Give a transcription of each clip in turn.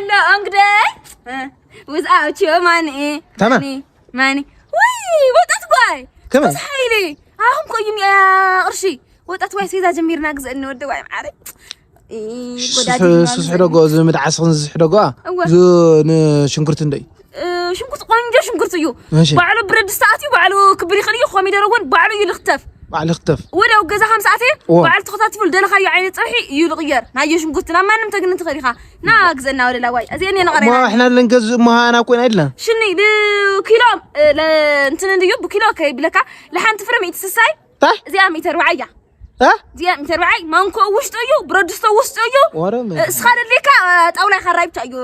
هلا انقدي وزعت يا ماني تمام ماني وي وطت باي كمان صحيلي هم قيم يا قرشي وطت باي سيدا جميرنا جزء انه ودي واي معري سحرقوا زي مدعسون سحرقوا زون شنكرت ندي شنكرت قنجة شنكرت يو بعلو برد ساعتي بعلو كبري خليه خوامي دروون بعلو يلختف بعلو يختف ولو جزا 5 ساعتين بعلو تخطات فل دلخا يا عيني صحي يلغير نايو شنكرتنا ما نمتق نتخريخا نا جزنا ولا لا واي ازيني نغرينا ما احنا لنجز ما انا كون عدنا شني كيلو انت نديو بكيلو كاي بلكا لحن تفرم يتسساي زي 100 ربعيه زي 100 ربعي مانكو وشطيو برودستو وشطيو اسخال ليكا طاولا خرايب تايو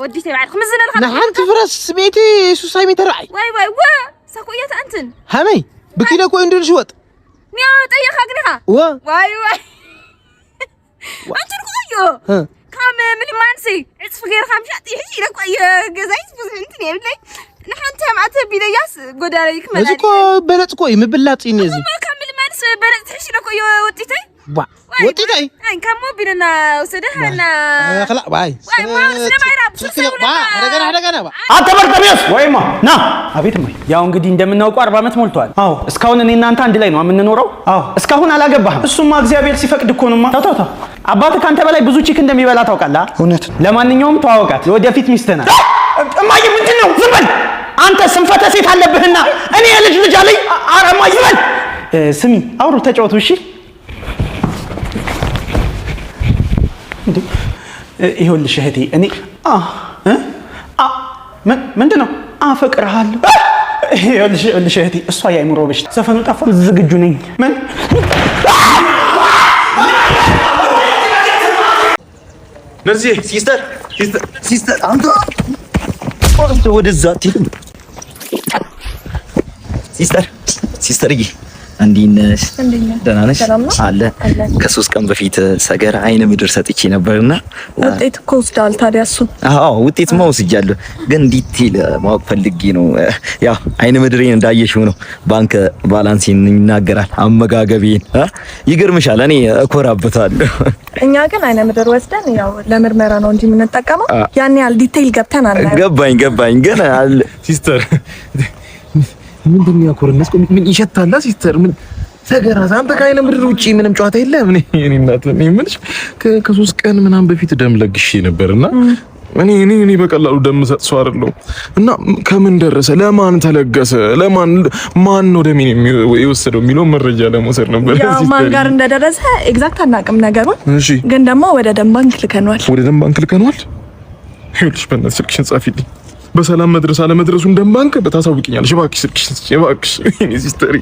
وديتي بعد خمزنا الخ نحن تفرس سميتي سوساي 100 ربعي واي وا ساكويات انتن همي بكيلو كو ندير شوط نيا طيخ اغنيها واي انتن كويو كام من مانسي عصف غير خمشاتي هي لكويو غزايس بس انتن يبلي نحن تمعت بيدياس غداريك مالك ازكو بلطكو يمبلاطي نزي بلد تحشي لكو وطيتي وطيتي اي كمو بيننا وسدهنا خلا باي واي ما سلام አደገና አተበርተቢስ ወይማ ና አቤት ማይ ያው እንግዲህ እንደምናውቀው 40 አመት ሞልቷል አዎ እስካሁን እኔ እናንተ አንድ ላይ ነው የምንኖረው አዎ እስካሁን አላገባህም እሱማ እግዚአብሔር ሲፈቅድ እኮ ነውማ ታው አባትህ ካንተ በላይ ብዙ ቺክ እንደሚበላ ታውቃለህ እውነት ለማንኛውም ተዋወቃት ወደፊት ሚስትህ ናት እማዬ ምንድነው ዝም በል አንተ ስንፈተ ሴት አለብህና እኔ ልጅ አለኝ አረማይ ዝም በል ስሚ አውሩ ተጫወቱ እሺ እንዴ ይኸውልሽ እህቴ እኔ ምንድነው አፈቅርሃለሁ ይኸውልሽ እህቴ እሷ ያይምሮ በሽታ ዘፈኑ ጠፋ ዝግጁ ነኝ ምን ነዚህ ሲስተር አንተ ወደዛ ትሄድ ሲስተርዬ እንዲነሽ ደህና ነሽ አለ ከ3 ቀን በፊት ሰገራ አይነ ምድር ሰጥቼ ነበርና ውጤት እኮ ወስዳል ታዲያ እሱ አዎ ውጤት ወስጃለሁ ግን ዲቴል ማወቅ ፈልጌ ነው ያው አይነ ምድሬን እንዳየሽው ነው ባንክ ባላንሴን ይናገራል አመጋገቤን ይገርምሻል እኔ እኮራበታለሁ እኛ ግን አይነ ምድር ወስደን ያው ለምርመራ ነው እንጂ የምንጠቀመው ያን ያህል ዲቴል ገብተን አለ ገባኝ ግን ሲስተር ምንድነው ያኮርነስ ምን ይሸታል ሲስተር ምን ሰገራ አንተ ካይነ ምድር ውጪ ምንም ጨዋታ የለም እኔ እናት ነኝ ምንሽ ከ3 ቀን ምናምን በፊት ደም ለግሼ ነበርና እኔ በቀላሉ ደም ሰጥሰው አይደለም እና ከምን ደረሰ ለማን ተለገሰ ለማን ማን ነው ደም የወሰደው የሚለው መረጃ ለመውሰድ ነበር ያው ማን ጋር እንደደረሰ ኤግዛክት አናውቅም ነገሩን ግን ደግሞ ወደ ደም ባንክ ልከናል ይኸውልሽ በእናትሽ ስልክሽን ጻፊልኝ በሰላም መድረስ አለ መድረሱን ደም ባንክ በታሳውቂኛለሽ እባክሽ እኔ ሲስተሪ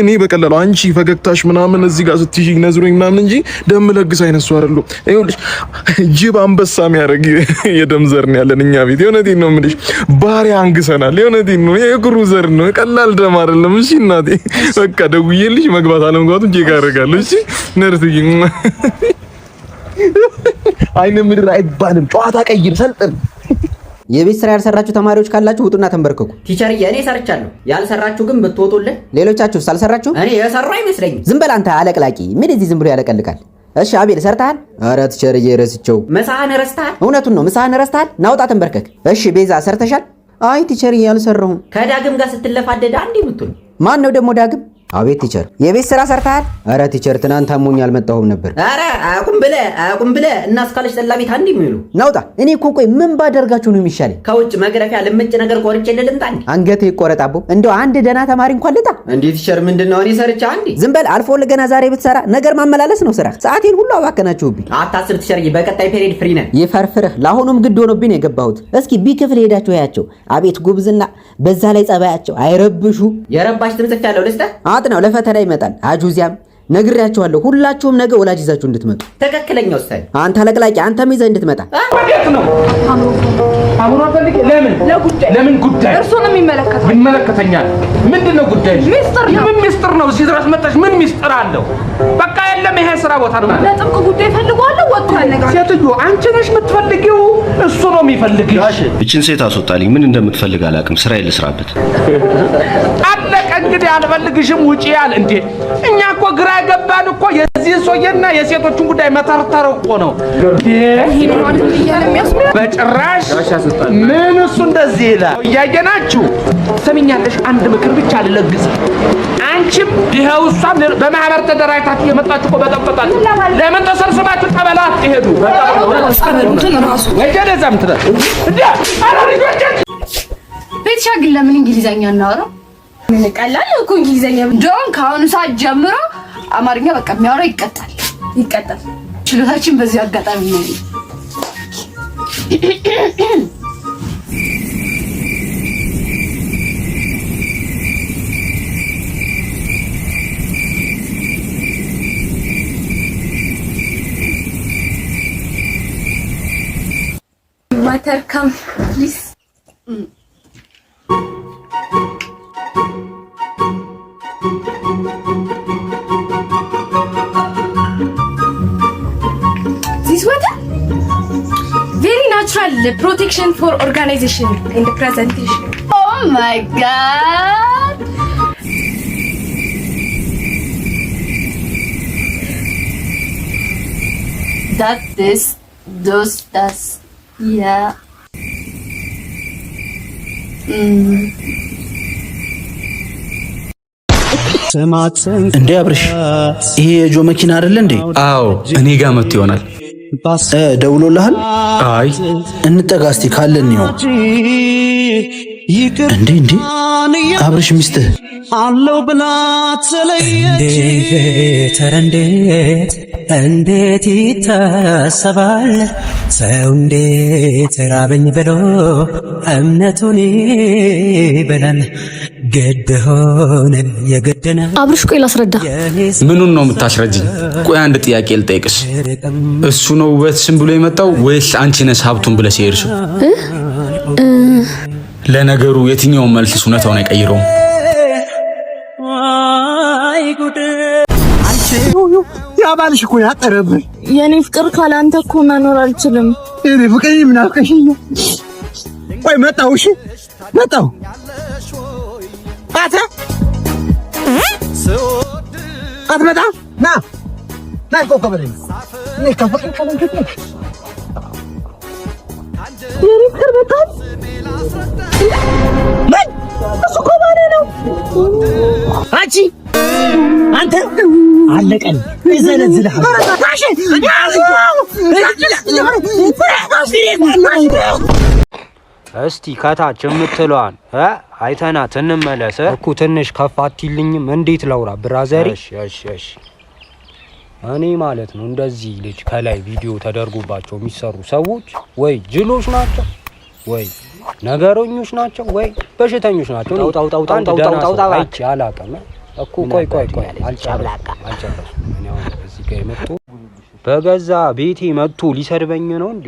እኔ በቀላሉ አንቺ ፈገግታሽ ምናምን እዚህ ጋር ስትይዥ ነዝሮኝ ምናምን እንጂ ደም ለግስ አይነሱ አይደለም ይኸውልሽ ጅብ አንበሳ የሚያደርግ የደም ዘር ነው ያለን እኛ ቤት የሆነቴን ነው የምልሽ ባሪያ አንግሰናል የሆነቴን ነው የእግሩ ዘር ነው ቀላል ደም አይደለም እሺ እናቴ በቃ ደውዬልሽ መግባት አለመግባቱን ቼክ አደርጋለሁ እሺ ነርትይ አይነ ምድር አይባልም ጨዋታ ቀይር ሰልጥን የቤት ስራ ያልሰራችሁ ተማሪዎች ካላችሁ ውጡና ተንበርከኩ ቲቸርዬ እኔ ሰርቻለሁ ያልሰራችሁ ግን ብትወጡልን ሌሎቻችሁ ሳልሰራችሁ እኔ የሰራው አይመስለኝም ዝም በል አንተ አለቅላቂ ምን እዚህ ዝም ብሎ ያለቀልቃል እሺ አቤል ሰርተሃል ኧረ ቲቸርዬ ረስቸው ምሳህን ረስተሃል እውነቱን ነው ምሳህን ረስተሃል ናውጣ ተንበርከክ እሺ ቤዛ ሰርተሻል አይ ቲቸርዬ አልሰራሁም ከዳግም ጋር ስትለፋደድ አንዴ ምቱን ማን ነው ደግሞ ዳግም አቤት ቲቸር የቤት ስራ ሰርተሃል ኧረ ቲቸር ትናንት አሞኝ አልመጣሁም ነበር ኧረ አቁም ብለ እና እስካለሽ ጠላቤት አንዴ የሚሉ ናውጣ እኔ እኮ ቆይ ምን ባደርጋችሁ ነው የሚሻለኝ ከውጭ መግረፊያ ልምጭ ነገር ቆርጬ ልልምጣኝ አንገቴ ይቆረጣቦ እንደው አንድ ደና ተማሪ እንኳን ልጣ እንዴ ቲቸር ምንድነው እኔ ሰርቻ አንዴ ዝም በል አልፎ ለገና ዛሬ ብትሰራ ነገር ማመላለስ ነው ስራ ሰዓቴን ሁሉ አባከናችሁብኝ አታስብ ቲቸርዬ በቀጣይ ፔሪድ ፍሪ ነን ይፈርፍርህ ለአሁኑም ግድ ሆኖብኝ ነው የገባሁት እስኪ ቢክፍል ሄዳችሁ ያያቸው አቤት ጉብዝና በዛ ላይ ጸባያቸው አይረብሹ የረባሽ ትምጽፍ ያለው ልስተ አጥናው ለፈተና ይመጣል አጁዚያም ነግሬያችኋለሁ ሁላችሁም ነገ ወላጅ ይዛችሁ እንድትመጡ ተከክለኛው ስታይ አንተ ለቅላቂ አንተም ይዘህ እንድትመጣ ወዴት ነው አሁን አፈልግ ለምን ጉዳይ እርሱንም ይመለከተኛል ምንድነው ጉዳይ ሚስጥር ነው እዚህ ድረስ መጣሽ ምን ሚስጥር አለው በቃ የለም ይሄ ስራ ቦታ ነው ለጥብቅ ጉዳይ ፈልጓለሁ ወጥቷል ነገር ሴትዮ አንቺ ነሽ የምትፈልጊው እሱ ነው የሚፈልግሽ እቺን ሴት አስወጣልኝ ምን እንደምትፈልግ አላውቅም ስራ ይልስራበት አለቀ እንግዲህ አልፈልግሽም ውጪ ያል እንዴ እኛ እኮ ግራ ገባን እኮ የዚህ ሰውዬና የሴቶቹን ጉዳይ መተርተረው እኮ ነው። በጭራሽ ምን እሱ እንደዚህ ይላል። እያየናችሁ ሰሚኛለሽ። አንድ ምክር ብቻ ልለግስ። አንቺም ይኸው እሷም በማህበር ተደራጅታችሁ የመጣችሁ እኮ በጠበጣል። ለምን ተሰብስባችሁ ጠበላ አትሄዱ? ወጀደዛም ትለ እንዴ ቤትሻ ግን ለምን እንግሊዘኛ እናወራው? ምን ቀላል እኮ እንግሊዘኛ እንደውም ከአሁኑ ሰዓት ጀምሮ አማርኛ በቃ የሚያወራ ይቀጣል። ችሎታችን በዚህ አጋጣሚ ነው። Matter come please. This water very natural protection for organization and presentation. Oh my god. That this those das yeah. እንዴ አብርሽ ይሄ የጆ መኪና አይደለ እንዴ? አዎ እኔ ጋር መጥቶ ይሆናል። ደውሎልሃል? አይ እንጠጋ እስቲ ካለን ነው። እንዴ አብርሽ ሚስትህ አለው ብላ ተለየች። እንዴት ይታሰባል ሰው እንዴት ራበኝ ብሎ እምነቱን ይበላል። ግድ ሆነ የግድና አብርሽ ቆይ ላስረዳ። ምኑን ነው የምታስረጅኝ? ቆይ አንድ ጥያቄ ልጠይቅሽ። እሱ ነው ውበትሽን ብሎ የመጣው ወይስ አንቺ ነሽ ሀብቱን ብለሽ የሄድሽው? ለነገሩ የትኛውን መልስስ እውነታውን አይቀይረውም። ያባልሽ እኮ ያጠረብኝ። የኔ ፍቅር ካላንተ እኮ መኖር አልችልም። የኔ ፍቅር ምን አልከሽኝ? ቆይ መጣው። እሺ መጣው። አትመጣ ና እኮ ከበለኝ እኔ ከፈቀኝ ከለንከት የኔ ፍቅር በጣም ምን እሱ እኮ ባለ ነው። አንተ አለቀን ይዘለዝልሃል። እስቲ ከታች የምትለዋን አይተናት እንመለስ እኮ። ትንሽ ከፍ አትይልኝም? እንዴት ለውራ ብራዘሪ? እሺ እኔ ማለት ነው እንደዚህ ልጅ ከላይ ቪዲዮ ተደርጎባቸው የሚሰሩ ሰዎች ወይ ጅሎች ናቸው ወይ ነገረኞች ናቸው ወይ በሽተኞች ናቸው። ታውጣው አይቼ አላውቅም እኮ። ቆይ አልጨረስኩም። እኔ አሁን እዚህ ጋር መጥቶ በገዛ ቤቴ መጥቶ ሊሰድበኝ ነው እንዴ?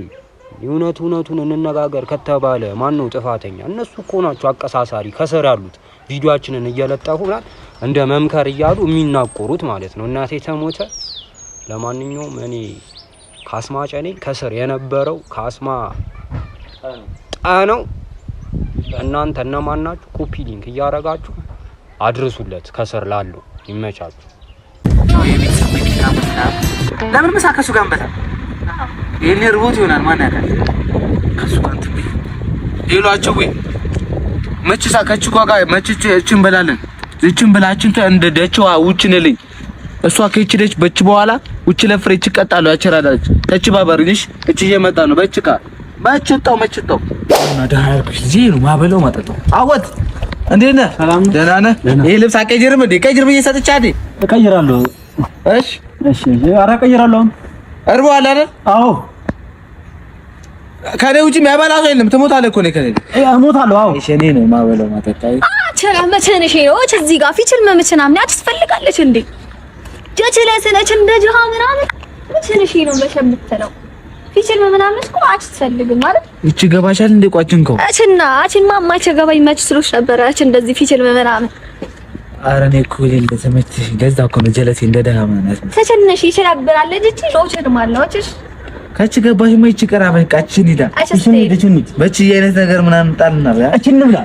እውነቱን እንነጋገር ከተባለ ማን ነው ጥፋተኛ? እነሱ እኮ ናቸው አቀሳሳሪ ከስር ያሉት ቪዲዮአችንን እየለጠፉናል እንደ መምከር እያሉ የሚናቆሩት ማለት ነው። እናቴ ተሞተ። ለማንኛውም እኔ ካስማ ጨኔ ከስር የነበረው ካስማ ጣነው። እናንተ እነማን ናችሁ? ኮፒ ሊንክ እያረጋችሁ አድርሱለት ከስር ላለው። ይመቻችሁ። ለምን መሳከሱ ጋር እንበላ ይሄን ርቦት ይሆናል። ማን ያውቃል? ከሱ ጋር ትብይ ይሏቸው ወይ መችሳ ከቹ ጋር መችቹ እቺን በላለን። እቺን በላችን እንደ ደችዋ ውጭንልኝ። እሷ ከእቺ በች በኋላ ውጭ ለፍሬ እቺ ቀጣሉ ያቸራዳች ከቺ ባበርኝሽ እቺ እየመጣ ነው። በጭቃ መችጣው እና ዳርኩሽ ዜሩ ማበለው ማጠጣው አወት እንዴት ነህ? ሰላም ደህና ነህ? ይሄ ልብስ አቀይርም እንዴ? ቀይር ብዬ ሰጥቻለሁ። እቀይራለሁ። እሺ ኧረ እቀይራለሁ። እርቦሃል አይደል? አዎ። ከኔ ውጪ የሚያበላ ሰው የለም። ትሞታለህ እኮ ነው። ከኔ እሞታለሁ። አዎ። እሺ እኔ ነው ማበለው ማጠጣው። መቼነሽ ነው እዚህ ጋር ፊችል መምችና ምን ያስፈልጋለች እንዴ? ጀችለሰለች እንደ ጅሃ ምናምን መቼነሽ ነው በሸምተለው ፊችል ምናምን እኮ አትፈልግም ማለት እቺ ገባሻል እንዴ? ቋጭንከው አቺንማ ማይቸገባኝ መች ስሎሽ ነበር። አቺ እንደዚህ ፊችል ምናምን ኧረ እኔ እኮ እንደተመቸሽ ገዛ እኮ ነው ጀለሴ እንደ ደሃ ማለት ነው። ተቸነሽ ይችላል ልጅ ሎቸር ማለት ነው። ካቺ ገባሽ ማይች ቀራ በቃ እቺን ሂዳ እቺን በቺ አይነት ነገር ምናምን ጣልና እቺን ብላ